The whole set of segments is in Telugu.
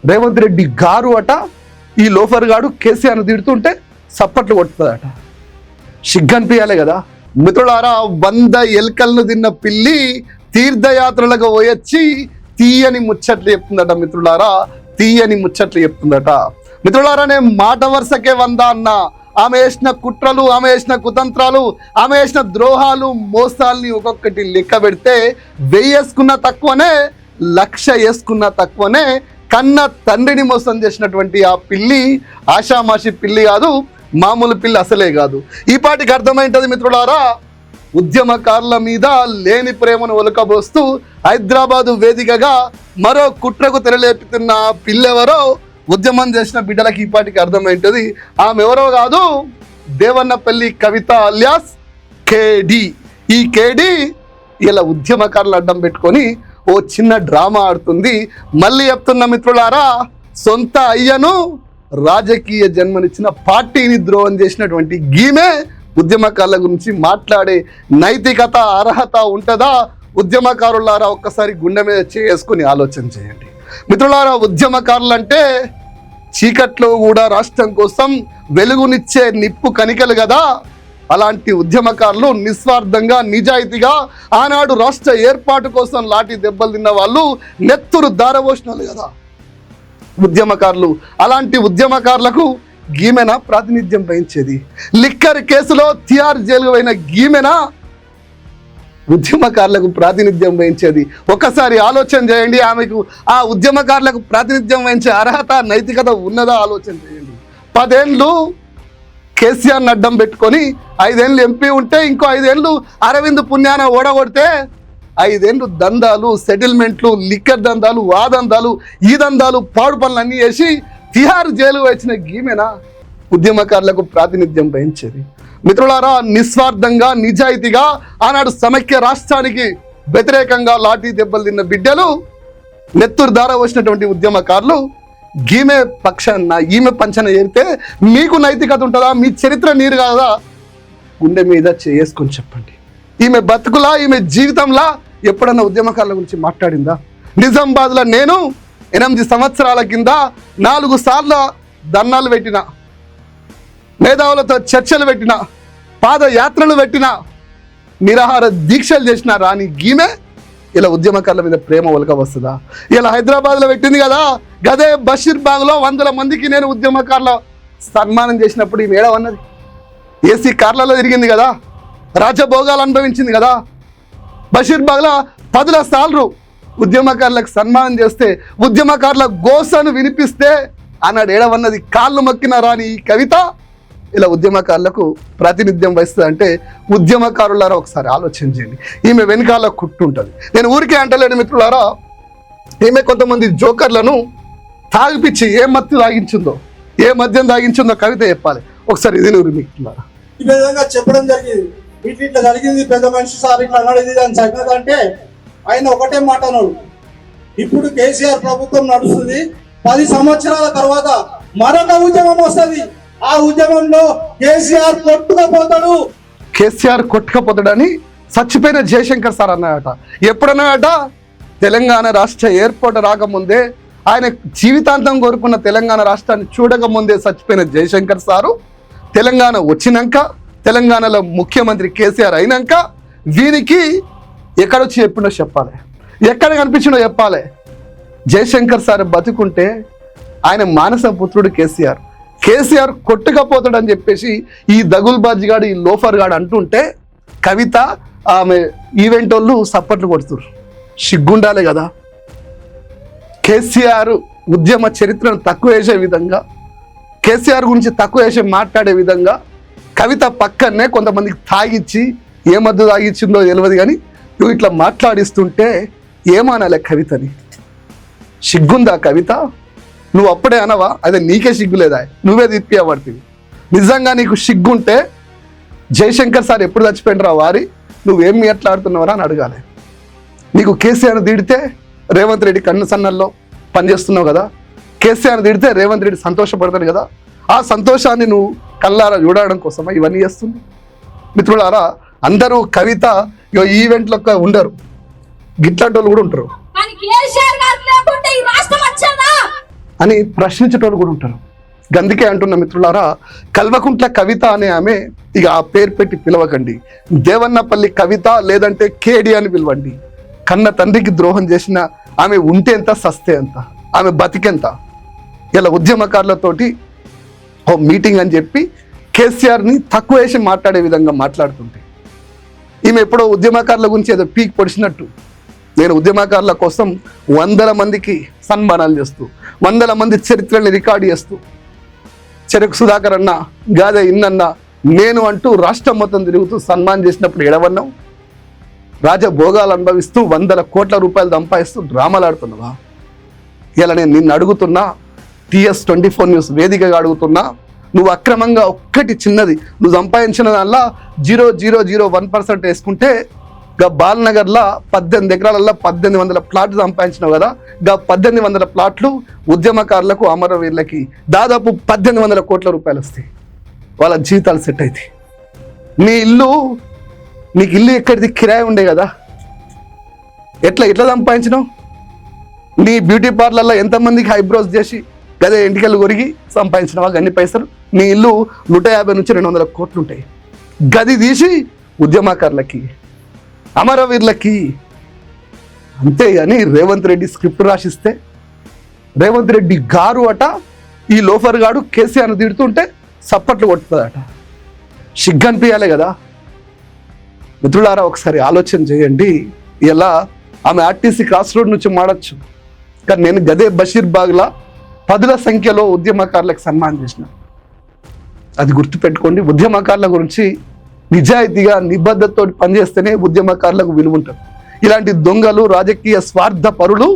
రేవంత్ రెడ్డి గారు అట ఈ లోఫర్ గాడు కేసీఆర్ను తిడుతుంటే సప్పట్లు కొడుతుందట. సిగ్గనిపించాలి కదా మిత్రులారా. 100 ఎలుకలను తిన్న పిల్లి తీర్థయాత్రలకు పోయొచ్చి తీయని ముచ్చట్లు చెప్తుందట మిత్రులారా, తీయని ముచ్చట్లు చెప్తుందట మిత్రులారా. నేను మాట వరుసకే 100 అన్నా. ఆమె వేసిన కుట్రలు, ఆమె వేసిన కుతంత్రాలు, ఆమె వేసిన ద్రోహాలు, మోసాల్ని ఒక్కొక్కటి లెక్క పెడితే 1000 వేసుకున్న తక్కువనే, 1,00,000 వేసుకున్న తక్కువనే. కన్న తండ్రిని మోసం చేసినటువంటి ఆ పిల్లి ఆషామాషి పిల్లి కాదు, మామూలు పిల్లి అసలే కాదు. ఈ పాటికి అర్థమైంటది మిత్రులారా. ఉద్యమకారుల మీద లేని ప్రేమను ఒలకబోస్తూ హైదరాబాదు వేదికగా మరో కుట్రకు తెరలేపుతున్న పిల్లెవరో ఉద్యమం చేసిన బిడ్డలకి ఈ పాటికి అర్థమైంటది. ఆమె ఎవరో కాదు, దేవన్నపల్లి కవిత అలియాస్ కేడి. ఈ కేడి ఇలా ఉద్యమకారులు అడ్డం పెట్టుకొని ఓ చిన్న డ్రామా ఆడుతుంది. మళ్ళీ చెప్తున్న మిత్రులారా, సొంత అయ్యను రాజకీయ జన్మనిచ్చిన పార్టీని ద్రోహం చేసినటువంటి గీమే ఉద్యమకారుల గురించి మాట్లాడే నైతికత, అర్హత ఉంటుందా? ఉద్యమకారులారా ఒక్కసారి గుండె మీద చేసుకుని ఆలోచన చేయండి మిత్రులారా. ఉద్యమకారులు అంటే చీకట్లో కూడా రాష్ట్రం కోసం వెలుగునిచ్చే నిప్పు కణికలు కదా. అలాంటి ఉద్యమకారులు నిస్వార్థంగా, నిజాయితీగా ఆనాడు రాష్ట్ర ఏర్పాటు కోసం లాఠీ దెబ్బలు తిన్న వాళ్ళు, నెత్తురు దారపోసినారు కదా ఉద్యమకారులు. అలాంటి ఉద్యమకారులకు గీమెనా ప్రాతినిధ్యం వహించేది? లిక్కర్ కేసులో తిహార్ జైలు అయిన గీమెనా ఉద్యమకారులకు ప్రాతినిధ్యం వహించేది? ఒకసారి ఆలోచన చేయండి. ఆమెకు ఆ ఉద్యమకారులకు ప్రాతినిధ్యం వహించే అర్హత, నైతికత ఉన్నదా? ఆలోచన చేయండి. 10 ఏళ్ళు కేసీఆర్ని అడ్డం పెట్టుకొని 5 ఏళ్ళు ఎంపీ ఉంటే, ఇంకో 5 ఏళ్ళు అరవింద్ పుణ్యాన ఓడగొడితే, 5 ఏళ్ళు దందాలు, సెటిల్మెంట్లు, లిక్కర్ దందాలు, ఆ దందాలు, ఈ దందాలు, పాడు పనులన్నీ చేసి తిహార్ జైలు వచ్చిన గీమెనా ఉద్యమకారులకు ప్రాతినిధ్యం వహించేది? మిత్రులారా, నిస్వార్థంగా, నిజాయితీగా ఆనాడు సమైక్య రాష్ట్రానికి వ్యతిరేకంగా లాఠీ దెబ్బలు తిన్న బిడ్డలు, నెత్తురు దార వచ్చినటువంటి ఉద్యమకారులు గీమె పక్షాన, ఈమె పంచన ఏరితే మీకు నైతికత ఉంటుందా? మీ చరిత్ర నీరు కాదా? గుండె మీద చేసుకొని చెప్పండి. ఈమె బతుకులా, ఈమె జీవితంలా ఎప్పుడన్నా ఉద్యమకారుల గురించి మాట్లాడిందా? నిజామాబాద్లో నేను 8 సంవత్సరాల కింద 4 సార్లు ధర్నాలు పెట్టిన, మేధావులతో చర్చలు పెట్టిన, పాదయాత్రలు పెట్టిన, నిరాహార దీక్షలు చేసిన రాని గీమె ఇలా ఉద్యమకారుల మీద ప్రేమ ఒలక వస్తుందా? ఇలా హైదరాబాద్లో పెట్టింది కదా, గదే బషీర్బాగ్లో 100 మందికి నేను ఉద్యమకారుల సన్మానం చేసినప్పుడు ఈ మేడం అన్నది. ఏసీ కార్లలో తిరిగింది కదా, రాజభోగాలు అనుభవించింది కదా. బషీర్బాగ్లో 10 సార్లు ఉద్యమకారులకు సన్మానం చేస్తే, ఉద్యమకారుల గోసను వినిపిస్తే అన్నాడు ఏడవన్నది. కాళ్ళు మొక్కిన రాని ఈ కవిత ఇలా ఉద్యమకారులకు ప్రాతినిధ్యం వహిస్తుంది అంటే ఉద్యమకారులారా ఒకసారి ఆలోచన చేయండి. ఈమె వెనకాల కుట్టుంటుంది. నేను ఊరికే అంటలేను మిత్రులారా, ఈమె కొంతమంది జోకర్లను తాగిపిచ్చి ఏ మత్తు తాగించిందో, ఏ మద్యం తాగించిందో కవిత చెప్పాలి. ఒకసారి ఇది నువ్వు మిత్రులారా ఈ విధంగా చెప్పడం జరిగింది. ఇట్లా జరిగింది, పెద్ద మనిషి సార్ ఇట్లా అన్నాడు, ఇది అని సంగతి అంటే ఆయన ఒకటే మాట అన్నాడు, ఇప్పుడు కేసీఆర్ ప్రభుత్వం నడుస్తుంది, 10 సంవత్సరాల తర్వాత మరొక ఉద్యమం వస్తుంది, ఆ ఉద్యమంలో కేసీఆర్ కొట్టుకపోతాడు. కేసీఆర్ కొట్టుకపోతాడని చచ్చిపోయిన జయశంకర్ సార్ అన్నాయట. ఎప్పుడన్నాయట? తెలంగాణ రాష్ట్ర ఏర్పాటు రాకముందే, ఆయన జీవితాంతం కోరుకున్న తెలంగాణ రాష్ట్రాన్ని చూడకముందే చచ్చిపోయిన జయశంకర్ సారు తెలంగాణ వచ్చినాక, తెలంగాణలో ముఖ్యమంత్రి కేసీఆర్ అయినాక వీనికి ఎక్కడొచ్చి చెప్పిండో చెప్పాలి, ఎక్కడ కనిపించిండో చెప్పాలి. జయశంకర్ సార్ బతుకుంటే ఆయన మానస పుత్రుడు కేసీఆర్ కొట్టుకపోతాడని చెప్పేసి ఈ దగుల్బాజీ గాడు, ఈ లోఫర్ గాడు అంటుంటే కవిత, ఆమె ఈవెంట్ వాళ్ళు సప్పట్లు కొడుతున్నారు. సిగ్గుండాలి కదా. కేసీఆర్ ఉద్యమ చరిత్రను తక్కువ వేసే విధంగా, కేసీఆర్ గురించి తక్కువ వేసే మాట్లాడే విధంగా కవిత పక్కనే కొంతమందికి తాగిచ్చి, ఏ మద్దు తాగిచ్చిందో తెలియదు కానీ నువ్వు ఇట్లా మాట్లాడిస్తుంటే ఏమనాలి కవితని? సిగ్గుందా కవిత? నువ్వు అప్పుడే అనవా? అదే నీకే సిగ్గులేదా? నువ్వే తిప్పియబడుతుంది. నిజంగా నీకు సిగ్గుంటే జయశంకర్ సార్ ఎప్పుడు చచ్చిపోయినరా వారి, నువ్వేం మాట్లాడుతున్నావరా అని అడగాలి. నీకు కేసీఆర్ తిడితే రేవంత్ రెడ్డి కన్ను సన్నల్లో పనిచేస్తున్నావు కదా, కేసీఆర్ తిడితే రేవంత్ రెడ్డి సంతోషపడతాడు కదా, ఆ సంతోషాన్ని నువ్వు కళ్ళారా చూడడం కోసమా ఇవన్నీ చేస్తుంది? మిత్రులారా, అందరూ కవిత ఈవెంట్లో ఉండరు, గిట్లాంటి వాళ్ళు కూడా ఉంటారు. అని ప్రశ్నించేటోళ్ళు కూడా ఉంటారు. గందుకే అంటున్న మిత్రులారా, కల్వకుంట్ల కవిత అనే ఆమె, ఇక ఆ పేరు పెట్టి పిలవకండి, దేవన్నపల్లి కవిత లేదంటే కేడి అని పిలవండి. కన్న తండ్రికి ద్రోహం చేసిన ఆమె ఉంటే ఎంత, సస్తే ఎంత, ఆమె బతికెంత. ఇలా ఉద్యమకారులతోటి ఓ మీటింగ్ అని చెప్పి కేసీఆర్ని తక్కువ వేసి మాట్లాడే విధంగా మాట్లాడుతుంటే, ఈమె ఎప్పుడో ఉద్యమకారుల గురించి ఏదో పీక్ పొడిచినట్టు, నేను ఉద్యమకారుల కోసం 100 మందికి సన్మానాలు చేస్తూ, 100 మంది చరిత్రని రికార్డు చేస్తూ, చెరకు సుధాకర్ అన్న, గాదే ఇన్నన్న, నేను అంటూ రాష్ట్రం మొత్తం తిరుగుతూ సన్మానం చేసినప్పుడు ఎడవన్నావు? రాజభోగాలు అనుభవిస్తూ 100 కోట్ల రూపాయలు సంపాదిస్తూ డ్రామాలు ఆడుతున్నావా? ఇలా నేను నిన్ను అడుగుతున్నా, TS24 న్యూస్ వేదికగా అడుగుతున్నా, నువ్వు అక్రమంగా ఒక్కటి చిన్నది నువ్వు సంపాదించిన దానిలో 0.001% వేసుకుంటే గా బాలనగర్లో 18 ఎకరాలలో 1800 ప్లాట్లు సంపాదించినావు కదా. గా 1800 ప్లాట్లు ఉద్యమకారులకు, అమరవీరులకి దాదాపు 1800 కోట్ల రూపాయలు వస్తాయి. వాళ్ళ జీవితాలు సెట్ అవుతాయి. నీకు ఇల్లు ఎక్కడిది, కిరాయి ఉండే కదా, ఎట్లా సంపాదించినావు? నీ బ్యూటీ పార్లర్లో ఎంతమందికి ఐబ్రోస్ చేసి గదే ఎంటికలు కొరిగి సంపాదించినవా అన్ని పైసలు? నీ ఇల్లు 150 నుంచి 200 కోట్లు ఉంటాయి. గది తీసి ఉద్యమకారులకి, అమరవీరులకి. అంతేగాని రేవంత్ రెడ్డి స్క్రిప్ట్ రాసిస్తే, రేవంత్ రెడ్డి గారు అట ఈ లోఫర్ గాడు కేసీఆర్ను తిడుతుంటే సప్పట్లు కొడుతుందట. సిగ్గనిపించాలి కదా మిత్రులారా, ఒకసారి ఆలోచన చేయండి. ఇలా ఆమె RTC క్రాస్ రోడ్ నుంచి మాడచ్చు, కానీ నేను గదే బషీర్బాగ్లా 10ల సంఖ్యలో ఉద్యమకారులకు సన్మానం చేసిన. అది గుర్తుపెట్టుకోండి. ఉద్యమకారుల గురించి నిజాయితీగా, నిబద్ధతతో పనిచేస్తేనే ఉద్యమకారులకు విలువ ఉంటుంది. ఇలాంటి దొంగలు, రాజకీయ స్వార్థ పరులు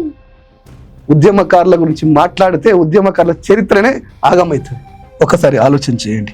ఉద్యమకారుల గురించి మాట్లాడితే ఉద్యమకారుల చరిత్రనే ఆగమవుతుంది. ఒకసారి ఆలోచన చేయండి.